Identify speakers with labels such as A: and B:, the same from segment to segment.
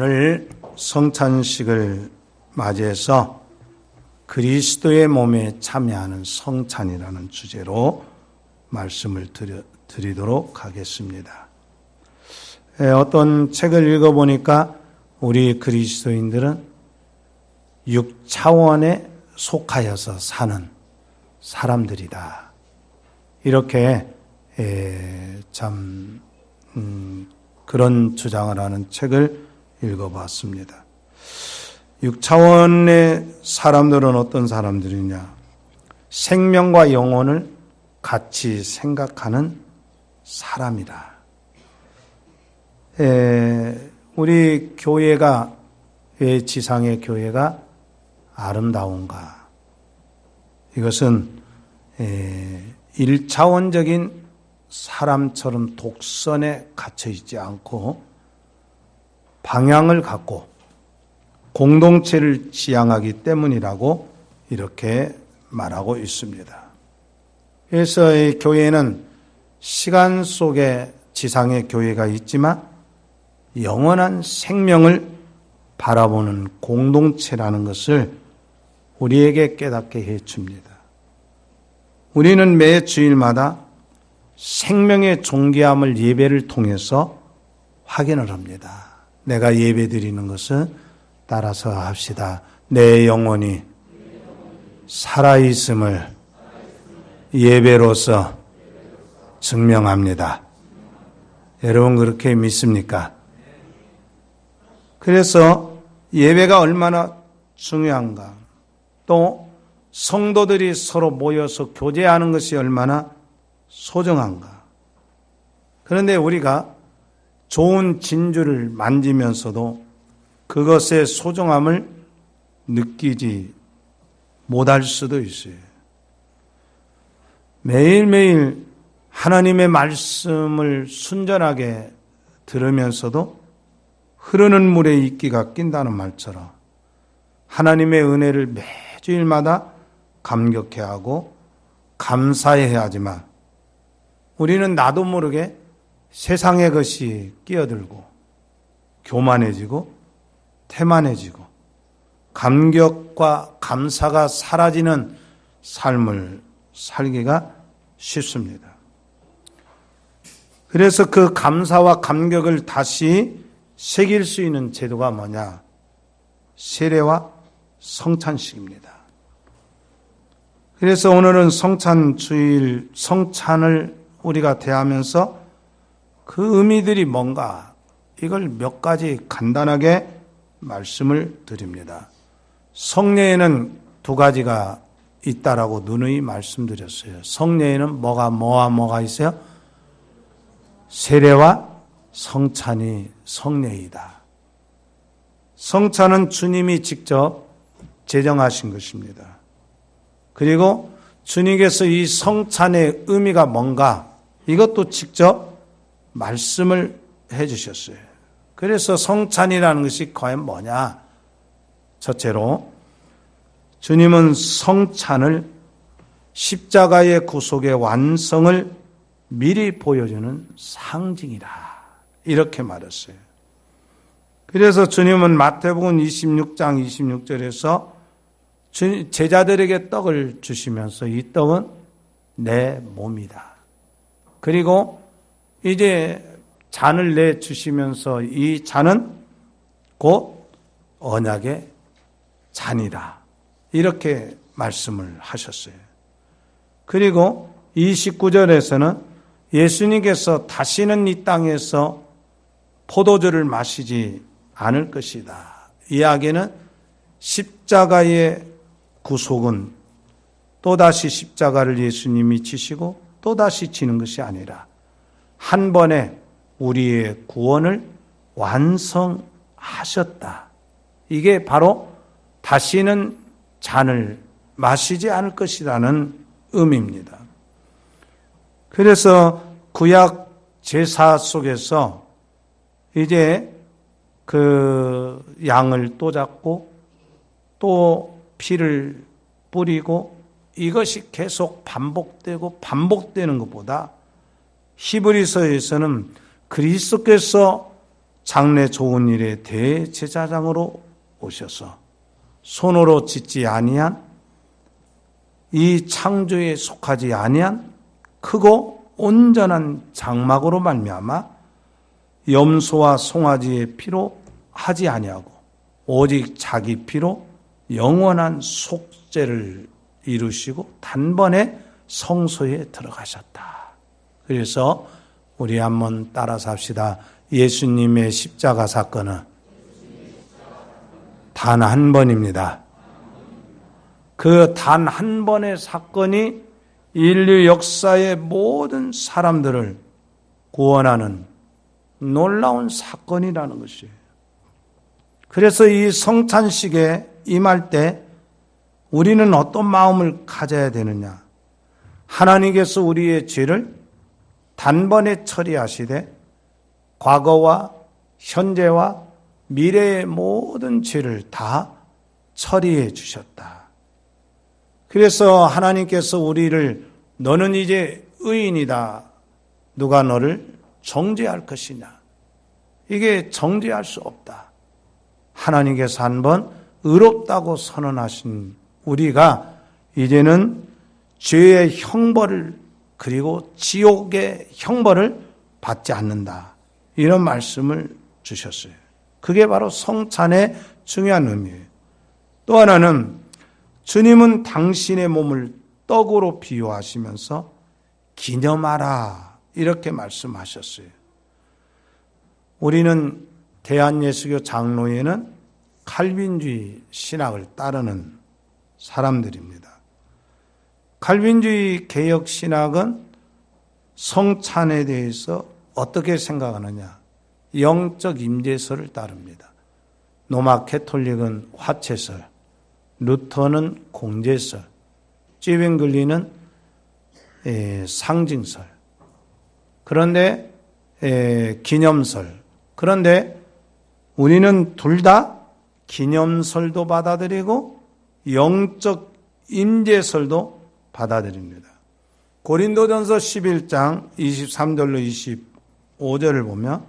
A: 오늘 성찬식을 맞이해서 그리스도의 몸에 참여하는 성찬이라는 주제로 말씀을 드리도록 하겠습니다. 어떤 책을 읽어보니까 우리 그리스도인들은 6차원에 속하여서 사는 사람들이다. 이렇게 그런 주장을 하는 책을 읽어봤습니다. 6차원의 사람들은 어떤 사람들이냐? 생명과 영혼을 같이 생각하는 사람이다. 우리 교회가, 왜 지상의 교회가 아름다운가? 이것은 1차원적인 사람처럼 독선에 갇혀 있지 않고 방향을 갖고 공동체를 지향하기 때문이라고 이렇게 말하고 있습니다. 그래서 이 교회는 시간 속에 지상의 교회가 있지만 영원한 생명을 바라보는 공동체라는 것을 우리에게 깨닫게 해줍니다. 우리는 매 주일마다 생명의 존귀함을 예배를 통해서 확인을 합니다. 내가 예배 드리는 것은 따라서 합시다. 내 영혼이 살아있음을 예배로서 증명합니다. 여러분 그렇게 믿습니까? 그래서 예배가 얼마나 중요한가, 또 성도들이 서로 모여서 교제하는 것이 얼마나 소중한가. 그런데 우리가 좋은 진주를 만지면서도 그것의 소중함을 느끼지 못할 수도 있어요. 매일매일 하나님의 말씀을 순전하게 들으면서도 흐르는 물에 이끼가 낀다는 말처럼 하나님의 은혜를 매주일마다 감격해하고 감사해야 하지만 우리는 나도 모르게 세상의 것이 끼어들고 교만해지고 태만해지고 감격과 감사가 사라지는 삶을 살기가 쉽습니다. 그래서 그 감사와 감격을 다시 새길 수 있는 제도가 뭐냐? 세례와 성찬식입니다. 그래서 오늘은 성찬주일, 성찬을 우리가 대하면서 그 의미들이 뭔가, 이걸 몇 가지 간단하게 말씀을 드립니다. 성례에는 두 가지가 있다라고 누누이 말씀드렸어요. 성례에는 뭐가 있어요? 세례와 성찬이 성례이다. 성찬은 주님이 직접 제정하신 것입니다. 그리고 주님께서 이 성찬의 의미가 뭔가, 이것도 직접 말씀을 해 주셨어요. 그래서 성찬이라는 것이 과연 뭐냐? 첫째로 주님은 성찬을 십자가의 구속의 완성을 미리 보여주는 상징이다. 이렇게 말했어요. 그래서 주님은 마태복음 26장 26절에서 제자들에게 떡을 주시면서 이 떡은 내 몸이다. 그리고 이제 잔을 내주시면서 이 잔은 곧 언약의 잔이다. 이렇게 말씀을 하셨어요. 그리고 29절에서는 예수님께서 다시는 이 땅에서 포도주를 마시지 않을 것이다. 이야기는 십자가의 구속은 또다시 십자가를 예수님이 지시고 또다시 지는 것이 아니라 한 번에 우리의 구원을 완성하셨다. 이게 바로 다시는 잔을 마시지 않을 것이라는 의미입니다. 그래서 구약 제사 속에서 이제 그 양을 또 잡고 또 피를 뿌리고 이것이 계속 반복되는 것보다 히브리서에서는 그리스도께서 장래 좋은 일의 대제사장으로 오셔서 손으로 짓지 아니한 이 창조에 속하지 아니한 크고 온전한 장막으로 말미암아 염소와 송아지의 피로 하지 아니하고 오직 자기 피로 영원한 속죄를 이루시고 단번에 성소에 들어가셨다. 그래서 우리 한번 따라서 합시다. 예수님의 십자가 사건은 단 한 번입니다. 그 단 한 번의 사건이 인류 역사의 모든 사람들을 구원하는 놀라운 사건이라는 것이에요. 그래서 이 성찬식에 임할 때 우리는 어떤 마음을 가져야 되느냐? 하나님께서 우리의 죄를 단번에 처리하시되 과거와 현재와 미래의 모든 죄를 다 처리해 주셨다. 그래서 하나님께서 우리를 너는 이제 의인이다. 누가 너를 정죄할 것이냐? 이게 정죄할 수 없다. 하나님께서 한번 의롭다고 선언하신 우리가 이제는 죄의 형벌을 그리고 지옥의 형벌을 받지 않는다. 이런 말씀을 주셨어요. 그게 바로 성찬의 중요한 의미예요. 또 하나는 주님은 당신의 몸을 떡으로 비유하시면서 기념하라 이렇게 말씀하셨어요. 우리는 대한예수교 장로회는 칼빈주의 신학을 따르는 사람들입니다. 칼빈주의 개혁 신학은 성찬에 대해서 어떻게 생각하느냐? 영적 임재설을 따릅니다. 로마 캐톨릭은 화채설, 루터는 공제설, 쥐뱅글리는 상징설, 그런데 기념설. 그런데 우리는 둘 다 기념설도 받아들이고 영적 임재설도 받아들입니다. 고린도전서 11장 23절로 25절을 보면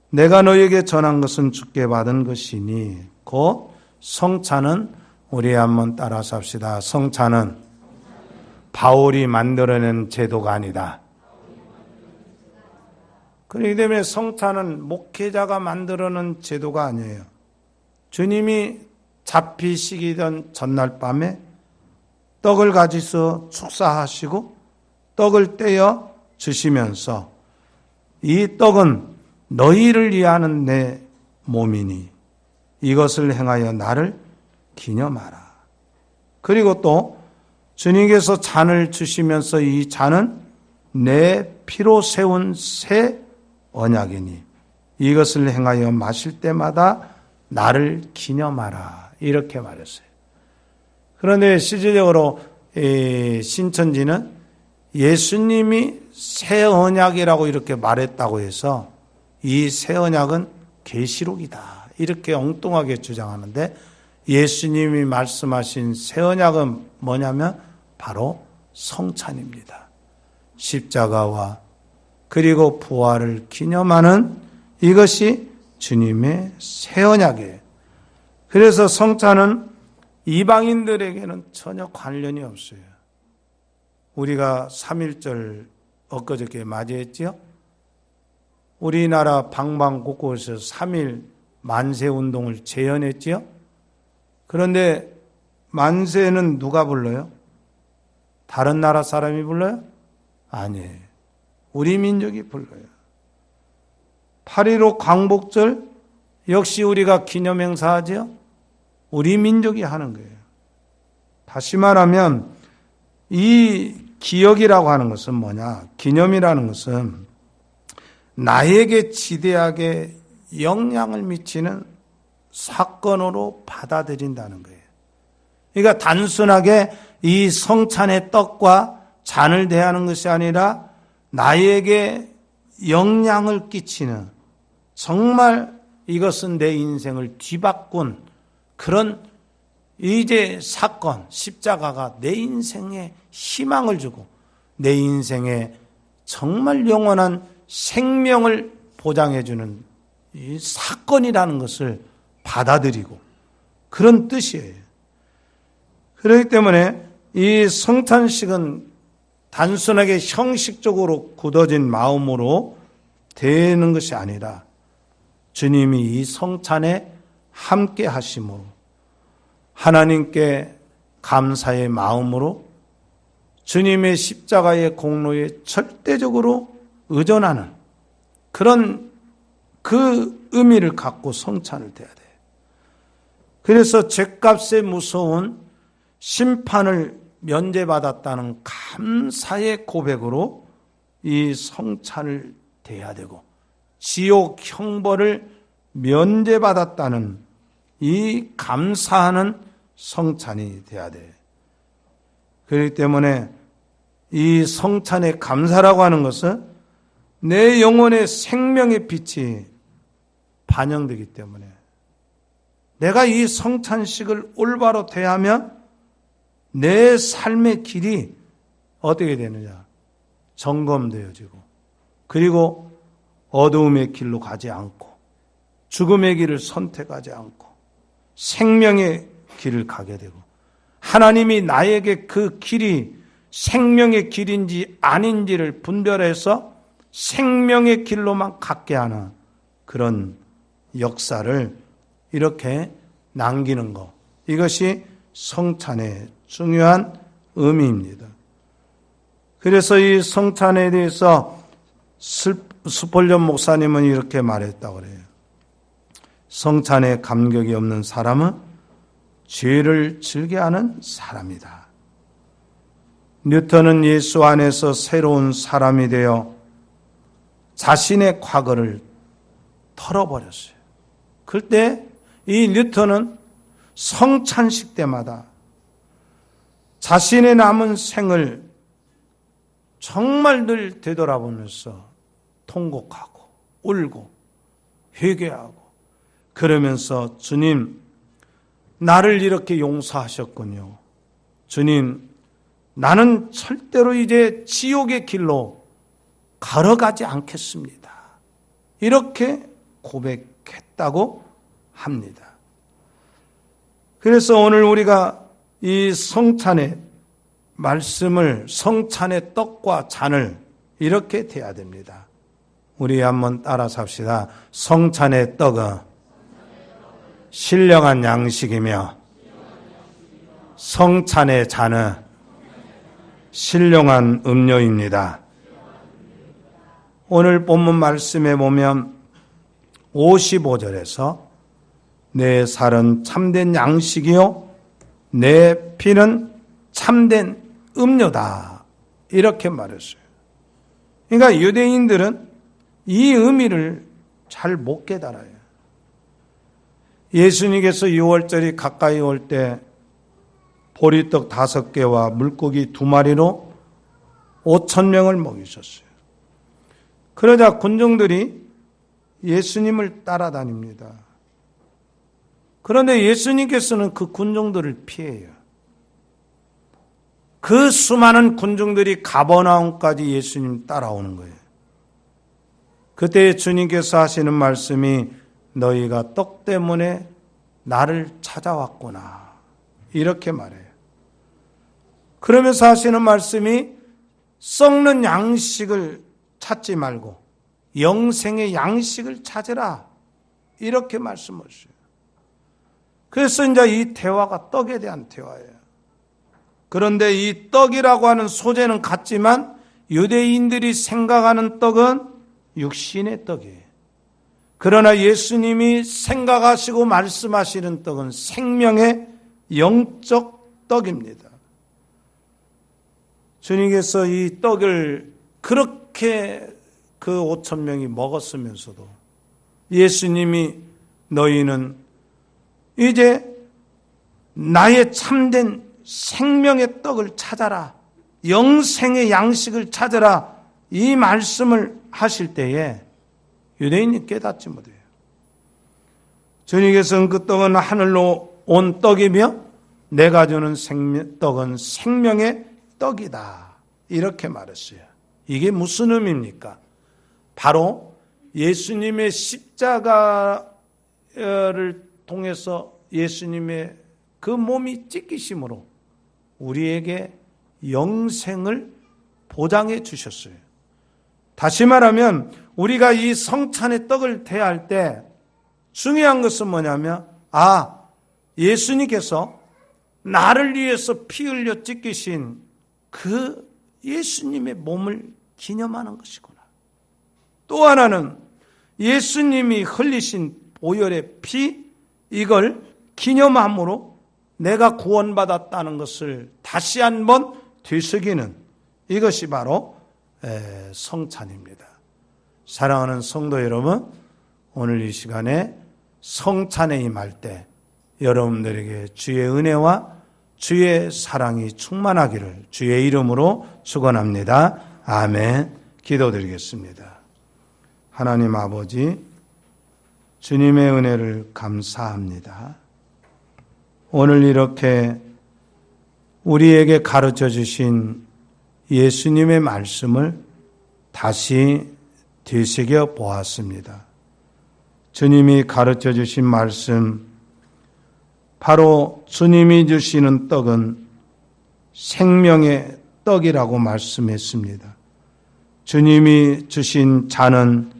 A: 내가 너에게 전한 것은 주께 받은 것이니 곧 성찬은 우리 한번 따라서 합시다. 성찬은 바울이 만들어낸 제도가 아니다. 그렇기 때문에 성찬은 목회자가 만들어낸 제도가 아니에요. 주님이 잡히시기던 전날 밤에 떡을 가지서 축사하시고 떡을 떼어 주시면서 이 떡은 너희를 위하는 내 몸이니 이것을 행하여 나를 기념하라. 그리고 또 주님께서 잔을 주시면서 이 잔은 내 피로 세운 새 언약이니 이것을 행하여 마실 때마다 나를 기념하라. 이렇게 말했어요. 그런데 실질적으로 신천지는 예수님이 새 언약이라고 이렇게 말했다고 해서 이 새 언약은 계시록이다. 이렇게 엉뚱하게 주장하는데 예수님이 말씀하신 새 언약은 뭐냐면 바로 성찬입니다. 십자가와 그리고 부활을 기념하는 이것이 주님의 새 언약이에요. 그래서 성찬은 이방인들에게는 전혀 관련이 없어요. 우리가 3.1절 엊그저께 맞이했지요? 우리나라 방방곡곡에서 3.1 만세운동을 재현했지요? 그런데 만세는 누가 불러요? 다른 나라 사람이 불러요? 아니에요. 우리 민족이 불러요. 8.15 광복절 역시 우리가 기념행사하죠? 우리 민족이 하는 거예요. 다시 말하면 이 기억이라고 하는 것은 뭐냐? 기념이라는 것은 나에게 지대하게 영향을 미치는 사건으로 받아들인다는 거예요. 그러니까 단순하게 이 성찬의 떡과 잔을 대하는 것이 아니라 나에게 영향을 끼치는 정말 이것은 내 인생을 뒤바꾼 그런 이제 사건, 십자가가 내 인생에 희망을 주고 내 인생에 정말 영원한 생명을 보장해 주는 이 사건이라는 것을 받아들이고 그런 뜻이에요. 그렇기 때문에 이 성찬식은 단순하게 형식적으로 굳어진 마음으로 되는 것이 아니라 주님이 이 성찬에 함께 하심으로 하나님께 감사의 마음으로 주님의 십자가의 공로에 절대적으로 의존하는 그런 그 의미를 갖고 성찬을 돼야 돼요. 그래서 죗값에 무서운 심판을 면제받았다는 감사의 고백으로 이 성찬을 돼야 되고 지옥 형벌을 면제받았다는 이 감사하는 성찬이 돼야 돼요. 그렇기 때문에 이 성찬의 감사라고 하는 것은 내 영혼의 생명의 빛이 반영되기 때문에 내가 이 성찬식을 올바로 대하면 내 삶의 길이 어떻게 되느냐? 점검되어지고 그리고 어두움의 길로 가지 않고 죽음의 길을 선택하지 않고 생명의 길을 가게 되고 하나님이 나에게 그 길이 생명의 길인지 아닌지를 분별해서 생명의 길로만 갖게 하는 그런 역사를 이렇게 남기는 것, 이것이 성찬의 중요한 의미입니다. 그래서 이 성찬에 대해서 스폴전 목사님은 이렇게 말했다고 그래요. 성찬에 감격이 없는 사람은 죄를 즐겨하는 사람이다. 뉴턴은 예수 안에서 새로운 사람이 되어 자신의 과거를 털어버렸어요. 그때 이 뉴턴은 성찬식 때마다 자신의 남은 생을 정말 늘 되돌아보면서 통곡하고 울고 회개하고 그러면서 주님, 나를 이렇게 용서하셨군요. 주님, 나는 절대로 이제 지옥의 길로 걸어가지 않겠습니다. 이렇게 고백했다고 합니다. 그래서 오늘 우리가 이 성찬의 말씀을 성찬의 떡과 잔을 이렇게 대야 됩니다. 우리 한번 따라서 합시다. 성찬의 떡은 신령한 양식이며 성찬의 잔은 신령한 음료입니다. 오늘 본문 말씀에 보면 55절에서 내 살은 참된 양식이요 내 피는 참된 음료다 이렇게 말했어요. 그러니까 유대인들은 이 의미를 잘 못 깨달아요. 예수님께서 6월절이 가까이 올 때 보리떡 5개와 물고기 2마리로 5,000명을 먹이셨어요. 그러자 군중들이 예수님을 따라다닙니다. 그런데 예수님께서는 그 군중들을 피해요. 그 수많은 군중들이 가버나움까지 예수님 따라오는 거예요. 그때 주님께서 하시는 말씀이 너희가 떡 때문에 나를 찾아왔구나 이렇게 말해요. 그러면서 하시는 말씀이 썩는 양식을 찾지 말고 영생의 양식을 찾으라 이렇게 말씀하셨어요. 그래서 이제 이 대화가 떡에 대한 대화예요. 그런데 이 떡이라고 하는 소재는 같지만 유대인들이 생각하는 떡은 육신의 떡이에요. 그러나 예수님이 생각하시고 말씀하시는 떡은 생명의 영적 떡입니다. 주님께서 이 떡을 그렇게 그 5,000명이 먹었으면서도 예수님이 너희는 이제 나의 참된 생명의 떡을 찾아라. 영생의 양식을 찾아라. 이 말씀을 하실 때에 유대인이 깨닫지 못해요. 주님께서는 그 떡은 하늘로 온 떡이며 내가 주는 떡은 생명의 떡이다. 이렇게 말했어요. 이게 무슨 의미입니까? 바로 예수님의 십자가를 통해서 예수님의 그 몸이 찢기심으로 우리에게 영생을 보장해 주셨어요. 다시 말하면 우리가 이 성찬의 떡을 대할 때 중요한 것은 뭐냐면 예수님께서 나를 위해서 피 흘려 찢기신 그 예수님의 몸을 기념하는 것이구나. 또 하나는 예수님이 흘리신 보혈의 피, 이걸 기념함으로 내가 구원받았다는 것을 다시 한번 되새기는 이것이 바로 성찬입니다. 사랑하는 성도 여러분, 오늘 이 시간에 성찬에 임할 때 여러분들에게 주의 은혜와 주의 사랑이 충만하기를 주의 이름으로 축원합니다. 아멘. 기도드리겠습니다. 하나님 아버지, 주님의 은혜를 감사합니다. 오늘 이렇게 우리에게 가르쳐 주신 예수님의 말씀을 다시 되새겨 보았습니다. 주님이 가르쳐 주신 말씀, 바로 주님이 주시는 떡은 생명의 떡이라고 말씀했습니다. 주님이 주신 잔은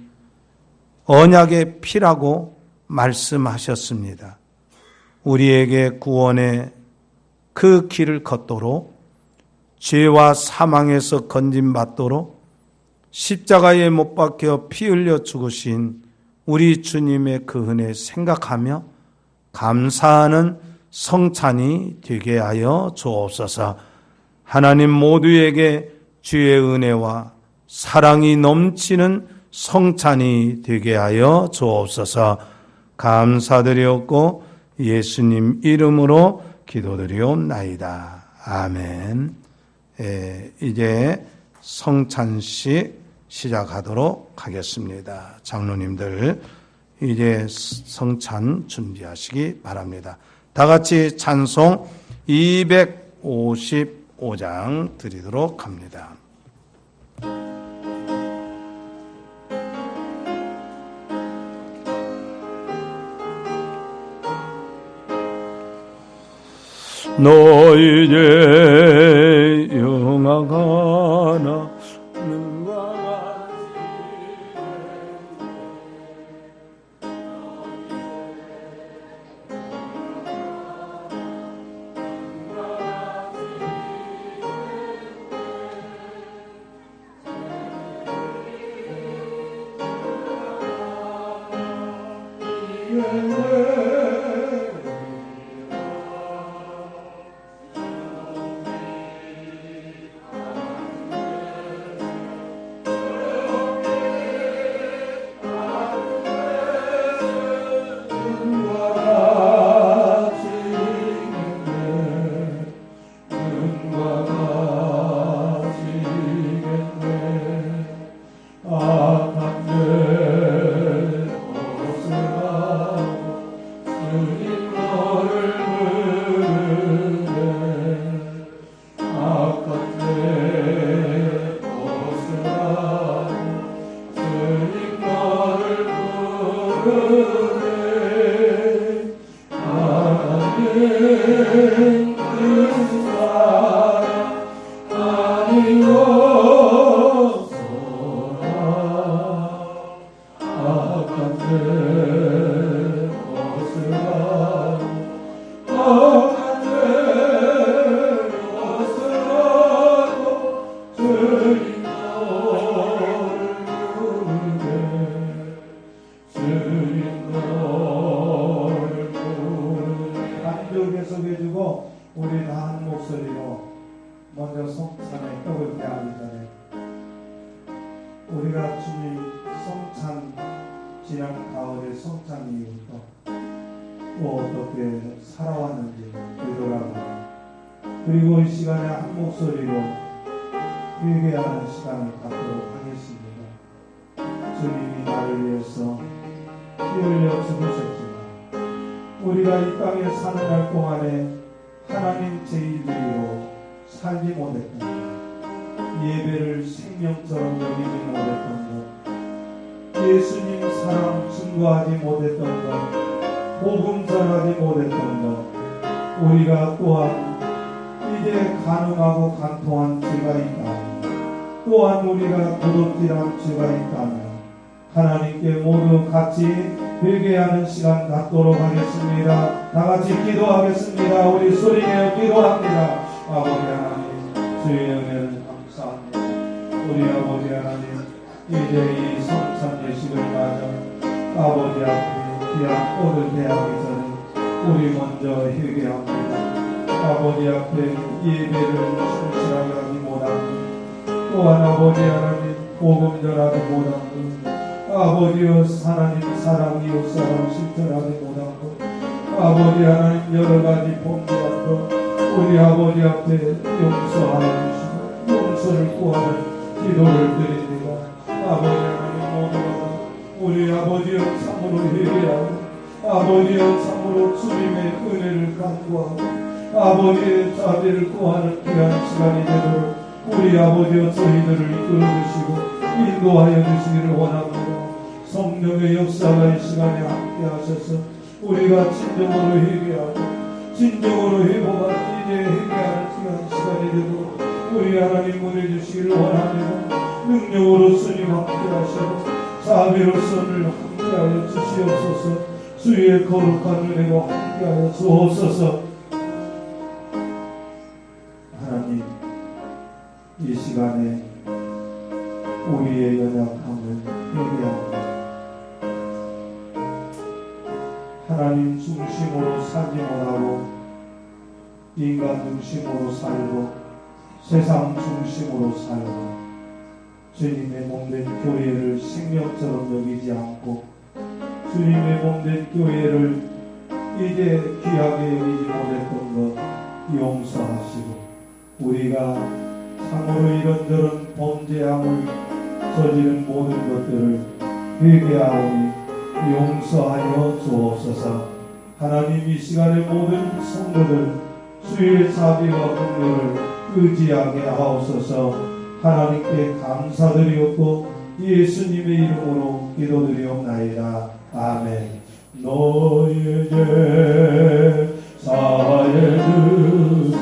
A: 언약의 피라고 말씀하셨습니다. 우리에게 구원의 그 길을 걷도록, 죄와 사망에서 건짐받도록 십자가에 못 박혀 피 흘려 죽으신 우리 주님의 그 은혜 생각하며 감사하는 성찬이 되게 하여 주옵소서. 하나님 모두에게 주의 은혜와 사랑이 넘치는 성찬이 되게 하여 주옵소서. 감사드렸고 예수님 이름으로 기도드리옵나이다. 아멘. 이제 성찬식 시작하도록 하겠습니다. 장로님들 이제 성찬 준비하시기 바랍니다. 다 같이 찬송 255장 드리도록 합니다. 너 이제 영화가나 우리 다 한 목소리로 먼저 성찬의 떡을 대하기 전에 우리가 주님 성찬 지난 가을의 성찬 이후부터 또 어떻게 살아왔는지 되돌아보고 그리고 이 시간에 한 목소리로 회개하는 시간을 갖도록 하겠습니다. 주님이 나를 위해서 피 흘려 죽으셨지만 우리가 이 땅에 사는 날 동안에 하나님 제2주의로 살지 못했던 것, 예배를 생명처럼 여기지 못했던 것, 예수님 사랑 증거하지 못했던 것, 복음 전하지 못했던 것, 우리가 또한 이제 가늠하고 간통한 죄가 있다면, 또한 우리가 도둑질한 죄가 있다면 하나님께 모두 같이 회개하는 시간 갖도록 하겠습니다. 다 같이 기도하겠습니다. 우리 소리내어 기도합니다. 아버지 하나님, 주의 은혜를 감사합니다. 우리 아버지 하나님, 이제 이 성찬 예식을 맞아 아버지 앞에 귀한 꽃을 대하기 전에 우리 먼저 회개합니다. 아버지 앞에 예배를 충실하게 하지 못하고, 또한 아버지 하나님 복음 전하지 못하고, 아버지여 하나님 사랑 이웃사랑 실천하지 못하고, 아버지 하나님 여러가지 범죄한 것 우리 아버지 앞에 용서하여 주시고 용서를 구하는 기도를 드립니다. 아버지 하나님 모두가 우리 아버지여 참으로 회개하고, 아버지여 참으로 주님의 은혜를 간구하고 아버지의 자비를 구하는 귀한 시간이 되도록 우리 아버지여 저희들을 이끌어 주시고 인도하여 주시기를 원합니다. 성령의 역사가 이 시간에 함께 하셔서 우리가 진정으로 회개하고 진정으로 회복하는 이제 회개하는 귀한 시간이 되도록 우리 하나님 은혜 주시기를 원합니다. 능력으로 주님 함께 하시고 자비로서를 함께하여 주시옵소서. 주의 거룩한 은혜로 함께하여 주옵소서. 하나님, 이 시간에 우리의 연약함을 회개합니다. 하나님 중심으로 살지 못하고 인간 중심으로 살고 세상 중심으로 살고 주님의 몸된 교회를 생명처럼 여기지 않고 주님의 몸된 교회를 이제 귀하게 여기지 못했던 것 용서하시고 우리가 참으로 이런저런 범죄함을 저지른 모든 것들을 회개하오니 용서하여 주옵소서. 하나님 이 시간의 모든 성도들 주의 자비와 긍휼을 의지하게 하옵소서. 하나님께 감사드리옵고 예수님의 이름으로 기도드리옵나이다. 아멘. 너의 죄 사해 주사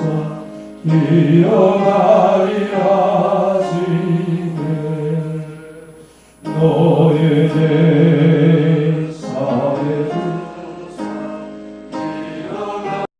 A: 기억하리 하시네. 너의 죄